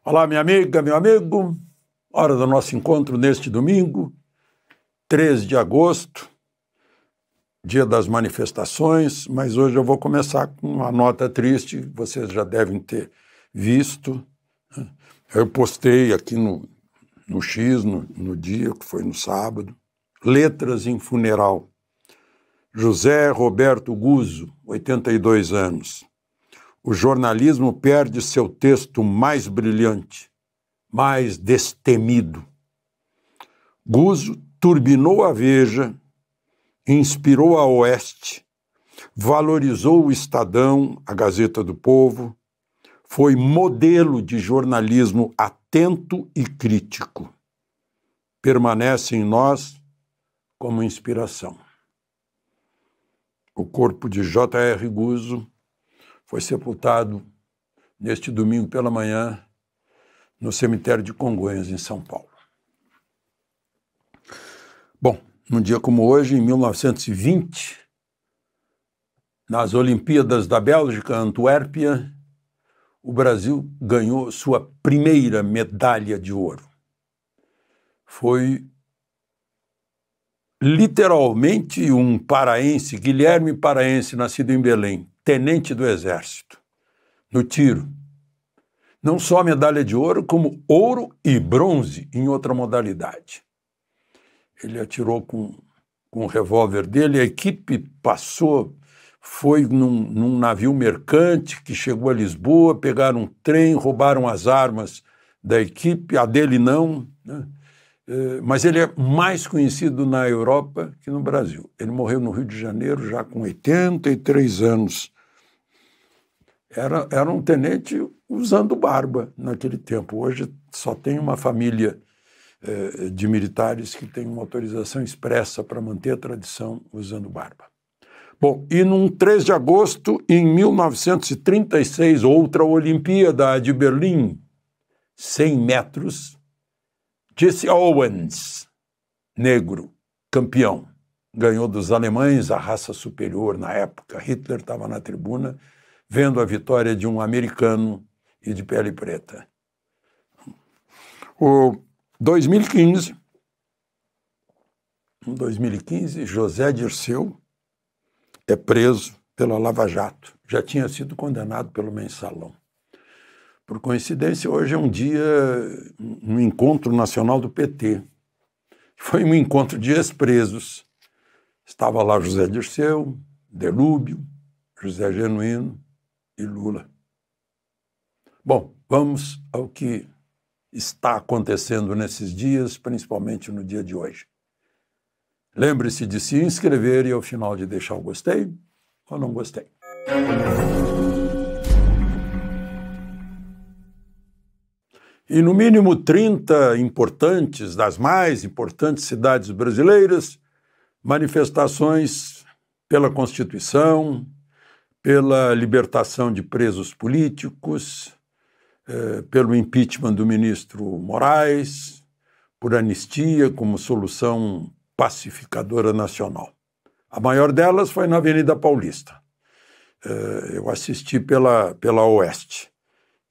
Olá, minha amiga, meu amigo. Hora do nosso encontro neste domingo, 3 de agosto, dia das manifestações, mas hoje eu vou começar com uma nota triste, que vocês já devem ter visto. Eu postei aqui no X, no dia, que foi no sábado, letras em funeral. José Roberto Guzzo, 82 anos. O jornalismo perde seu texto mais brilhante, mais destemido. Guzzo turbinou a Veja, inspirou a Oeste, valorizou o Estadão, a Gazeta do Povo, foi modelo de jornalismo atento e crítico. Permanece em nós como inspiração. O corpo de J.R. Guzzo foi sepultado neste domingo pela manhã no cemitério de Congonhas, em São Paulo. Bom, num dia como hoje, em 1920, nas Olimpíadas da Bélgica, Antuérpia, o Brasil ganhou sua primeira medalha de ouro. Foi literalmente um paraense, Guilherme Paraense, nascido em Belém, tenente do Exército, no tiro. Não só medalha de ouro, como ouro e bronze em outra modalidade. Ele atirou com o revólver dele, a equipe passou, foi num navio mercante que chegou a Lisboa, pegaram um trem, roubaram as armas da equipe, a dele não, né? Mas ele é mais conhecido na Europa que no Brasil. Ele morreu no Rio de Janeiro já com 83 anos. Era um tenente usando barba naquele tempo. Hoje só tem uma família de militares que tem uma autorização expressa para manter a tradição usando barba. Bom, e num 3 de agosto, em 1936, outra Olimpíada de Berlim, 100 metros, Jesse Owens, negro, campeão. Ganhou dos alemães, a raça superior na época. Hitler estava na tribuna, vendo a vitória de um americano e de pele preta. Em 2015, José Dirceu é preso pela Lava Jato. Já tinha sido condenado pelo Mensalão. Por coincidência, hoje é um encontro nacional do PT. Foi um encontro de ex-presos. Estava lá José Dirceu, Delúbio, José Genuíno e Lula. Bom, vamos ao que está acontecendo nesses dias, principalmente no dia de hoje. Lembre-se de se inscrever e ao final de deixar o gostei ou não gostei. E no mínimo 30 importantes, das mais importantes cidades brasileiras, manifestações pela Constituição, pela libertação de presos políticos, pelo impeachment do ministro Moraes, por anistia como solução pacificadora nacional. A maior delas foi na Avenida Paulista. Eu assisti pela Oeste.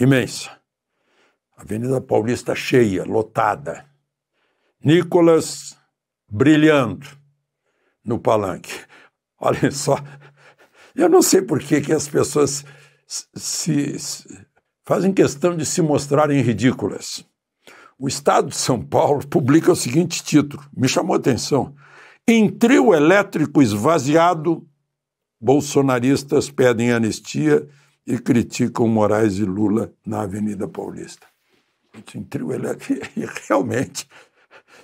Imensa. Avenida Paulista cheia, lotada. Nicolas brilhando no palanque. Olha só, eu não sei por que as pessoas fazem questão de se mostrarem ridículas. O Estado de São Paulo publica o seguinte título, me chamou a atenção. Em trio elétrico esvaziado, bolsonaristas pedem anistia e criticam Moraes e Lula na Avenida Paulista. Em trio elétrico, e realmente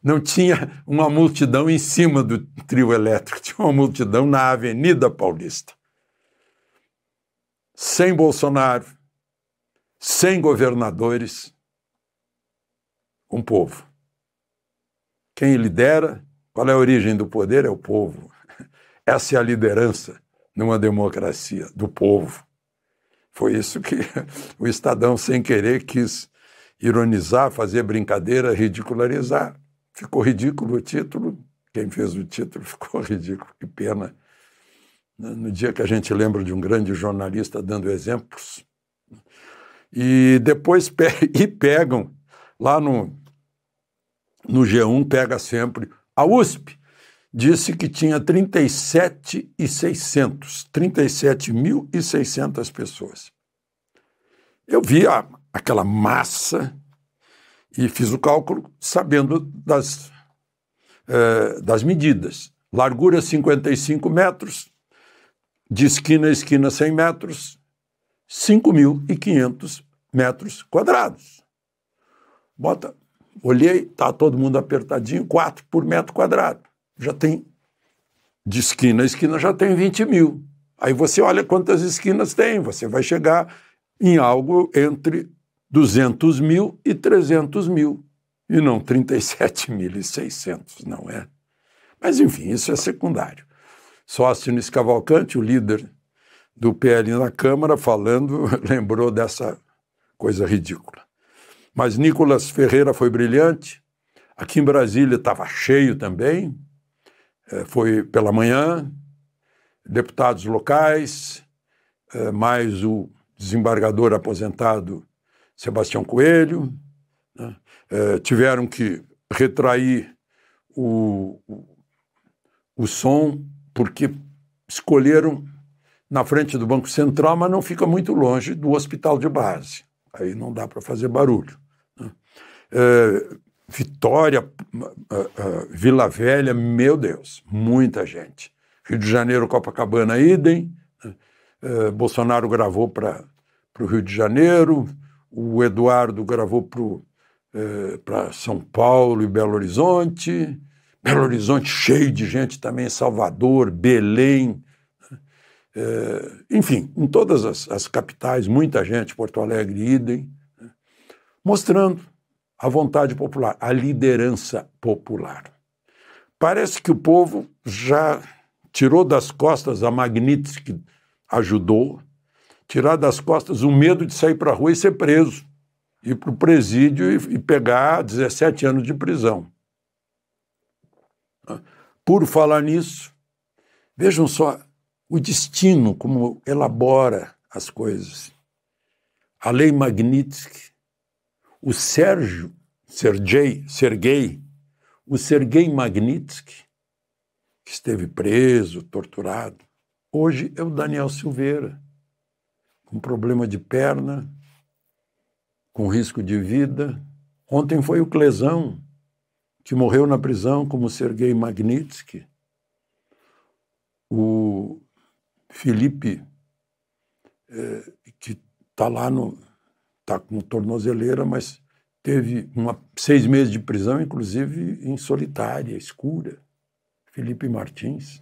não tinha uma multidão em cima do trio elétrico, tinha uma multidão na Avenida Paulista. Sem Bolsonaro, sem governadores, um povo. Quem lidera, qual é a origem do poder? É o povo. Essa é a liderança numa democracia, do povo. Foi isso que o Estadão, sem querer, quis ironizar, fazer brincadeira, ridicularizar. Ficou ridículo o título. Quem fez o título ficou ridículo. Que pena. No dia que a gente lembra de um grande jornalista dando exemplos, E depois pegam, lá no G1, pega sempre. A USP disse que tinha 37.600 pessoas. Eu vi aquela massa e fiz o cálculo sabendo das medidas. Largura 55 metros, de esquina a esquina 100 metros, 5.500 metros quadrados. Olhei, está todo mundo apertadinho, 4 por metro quadrado. Já tem, de esquina a esquina já tem 20 mil. Aí você olha quantas esquinas tem, você vai chegar em algo entre 200 mil e 300 mil, e não 37.600, não é? Mas, enfim, isso é secundário. Sóstenes Cavalcante, o líder do PL na Câmara, falando, lembrou dessa coisa ridícula. Mas Nicolas Ferreira foi brilhante. Aqui em Brasília estava cheio também. Foi pela manhã, deputados locais, mais o desembargador aposentado Sebastião Coelho, né? Tiveram que retrair o som, porque escolheram na frente do Banco Central, mas não fica muito longe do hospital de base. Aí não dá para fazer barulho, né? Vitória, Vila Velha, meu Deus, muita gente. Rio de Janeiro, Copacabana, idem. Bolsonaro gravou para o Rio de Janeiro, o Eduardo gravou para São Paulo e Belo Horizonte. Belo Horizonte cheio de gente também, Salvador, Belém, enfim, em todas as capitais, muita gente, Porto Alegre, idem, né? Mostrando a vontade popular, a liderança popular. Parece que o povo já tirou das costas a Magnitsky, ajudou, tirar das costas o medo de sair para a rua e ser preso, ir para o presídio e pegar 17 anos de prisão. Por falar nisso, vejam só o destino, como elabora as coisas. A lei Magnitsky, o Sergei Magnitsky, que esteve preso, torturado, hoje é o Daniel Silveira, com problema de perna, com risco de vida. Ontem foi o Clesão, que morreu na prisão como Sergei Magnitsky. O Felipe, que está lá, está com tornozeleira, mas teve 6 meses de prisão, inclusive em solitária, escura. Felipe Martins.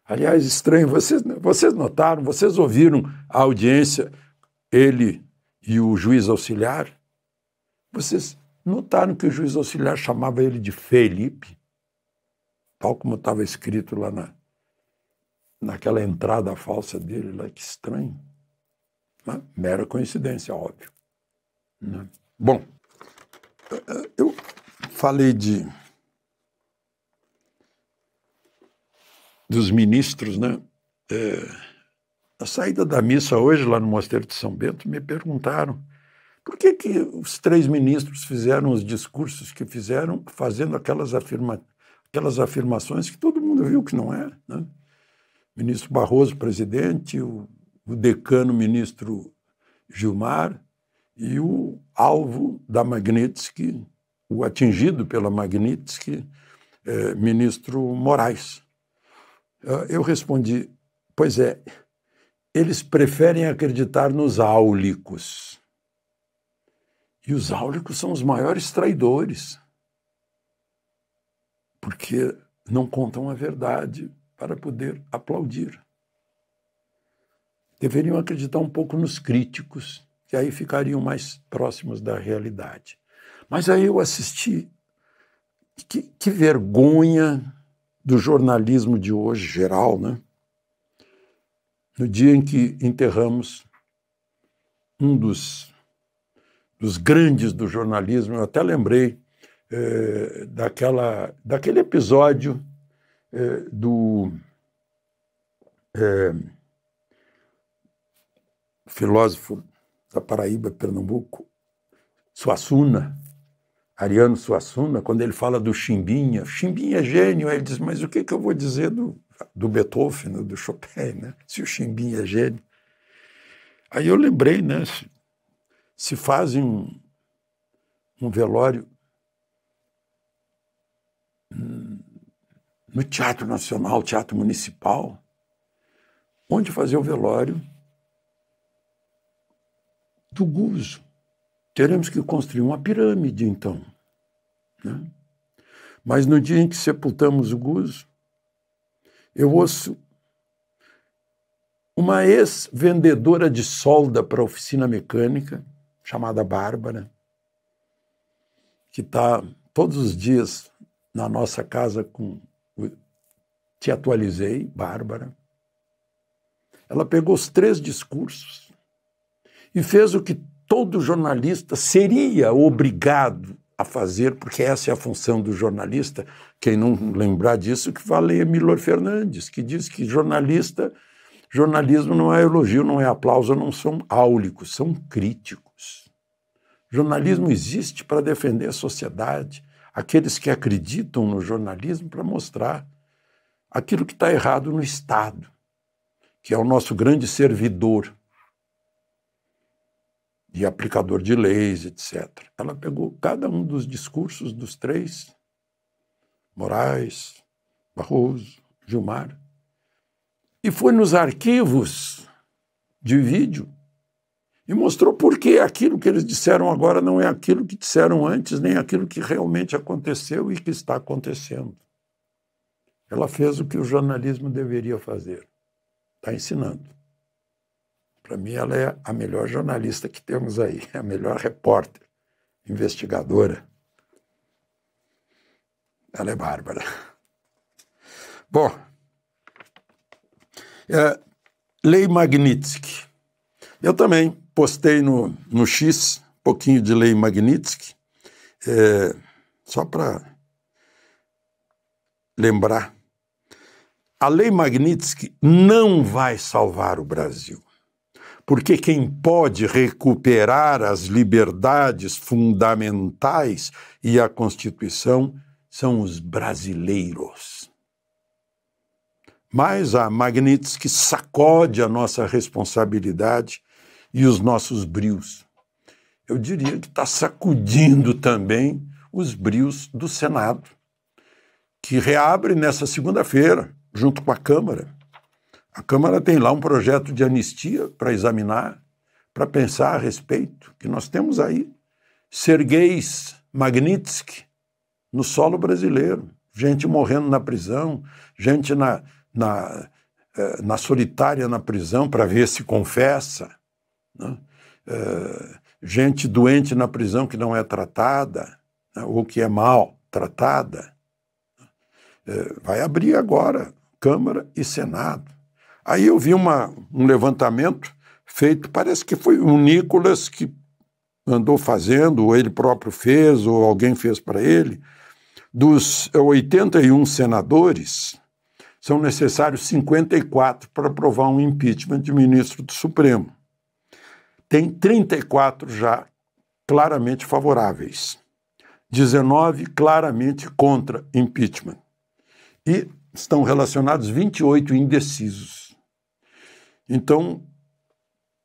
Aliás, estranho, vocês notaram, vocês ouviram a audiência, ele e o juiz auxiliar? Vocês notaram que o juiz auxiliar chamava ele de Felipe? Tal como estava escrito lá naquela entrada falsa dele, lá, que estranho. Uma mera coincidência, óbvio, né? Bom, eu falei dos ministros, né? Na saída da missa hoje, lá no Mosteiro de São Bento, me perguntaram por que os 3 ministros fizeram os discursos que fizeram, fazendo aquelas afirmações que todo mundo viu que não é, né? Ministro Barroso, presidente, o decano, ministro Gilmar, e o alvo da Magnitsky, o atingido pela Magnitsky, ministro Moraes. Eu respondi, pois é, eles preferem acreditar nos áulicos. E os áulicos são os maiores traidores, porque não contam a verdade para poder aplaudir. Deveriam acreditar um pouco nos críticos, que aí ficariam mais próximos da realidade. Mas aí eu assisti, que vergonha do jornalismo de hoje, geral, né? No dia em que enterramos um dos grandes do jornalismo, eu até lembrei daquele episódio do filósofo da Paraíba, Pernambuco, Suassuna, Ariano Suassuna, quando ele fala do Chimbinha é gênio, aí ele diz, mas o que eu vou dizer do Beethoven, do Chopin, né? Se o Chimbinha é gênio. Aí eu lembrei, né? Se fazem um velório no Teatro Nacional, Teatro Municipal, onde fazer o velório do Guzzo. Teremos que construir uma pirâmide, então. Né? Mas no dia em que sepultamos o Guzzo, eu ouço uma ex-vendedora de solda para a oficina mecânica, chamada Bárbara, que está todos os dias na nossa casa com... Te atualizei, Bárbara. Ela pegou os 3 discursos e fez o que todo jornalista seria obrigado a fazer, porque essa é a função do jornalista. Quem não lembrar disso, que vá ler Milor Fernandes, que diz que jornalismo não é elogio, não é aplauso, não são áulicos, são críticos. Jornalismo existe para defender a sociedade, aqueles que acreditam no jornalismo para mostrar aquilo que está errado no Estado, que é o nosso grande servidor e aplicador de leis, etc. Ela pegou cada um dos discursos dos 3, Moraes, Barroso, Gilmar, e foi nos arquivos de vídeo e mostrou por que aquilo que eles disseram agora não é aquilo que disseram antes, nem aquilo que realmente aconteceu e que está acontecendo. Ela fez o que o jornalismo deveria fazer. Está ensinando. Para mim, ela é a melhor jornalista que temos aí, a melhor repórter, investigadora. Ela é bárbara. Bom, Lei Magnitsky. Eu também postei no X um pouquinho de Lei Magnitsky, só para lembrar. A Lei Magnitsky não vai salvar o Brasil, porque quem pode recuperar as liberdades fundamentais e a Constituição são os brasileiros. Mas a Magnitsky sacode a nossa responsabilidade e os nossos brios. Eu diria que está sacudindo também os brios do Senado, que reabre nessa segunda-feira, junto com a Câmara. A Câmara tem lá um projeto de anistia para examinar, para pensar a respeito, que nós temos aí Sergei Magnitsky no solo brasileiro, gente morrendo na prisão, gente na solitária na prisão para ver se confessa, né? Gente doente na prisão que não é tratada, né? Ou que é mal tratada. Vai abrir agora Câmara e Senado. Aí eu vi um levantamento feito, parece que foi o Nicolas que andou fazendo, ou ele próprio fez, ou alguém fez para ele. Dos 81 senadores, são necessários 54 para aprovar um impeachment de ministro do Supremo. Tem 34 já claramente favoráveis, 19 claramente contra impeachment. E estão relacionados 28 indecisos. Então,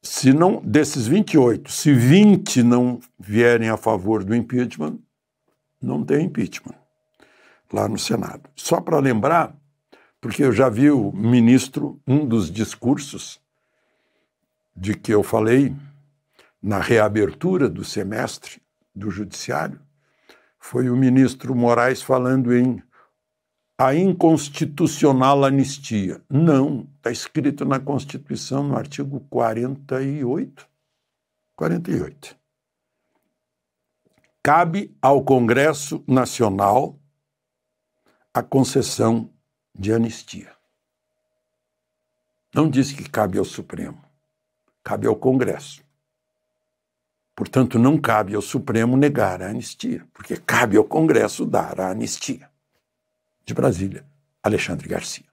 se não, desses 28, se 20 não vierem a favor do impeachment, não tem impeachment lá no Senado. Só para lembrar, porque eu já vi o ministro, um dos discursos de que eu falei na reabertura do semestre do Judiciário, foi o ministro Moraes falando em a inconstitucional anistia. Não, está escrito na Constituição, no artigo 48. 48. Cabe ao Congresso Nacional a concessão de anistia. Não diz que cabe ao Supremo, cabe ao Congresso. Portanto, não cabe ao Supremo negar a anistia, porque cabe ao Congresso dar a anistia. De Brasília, Alexandre Garcia.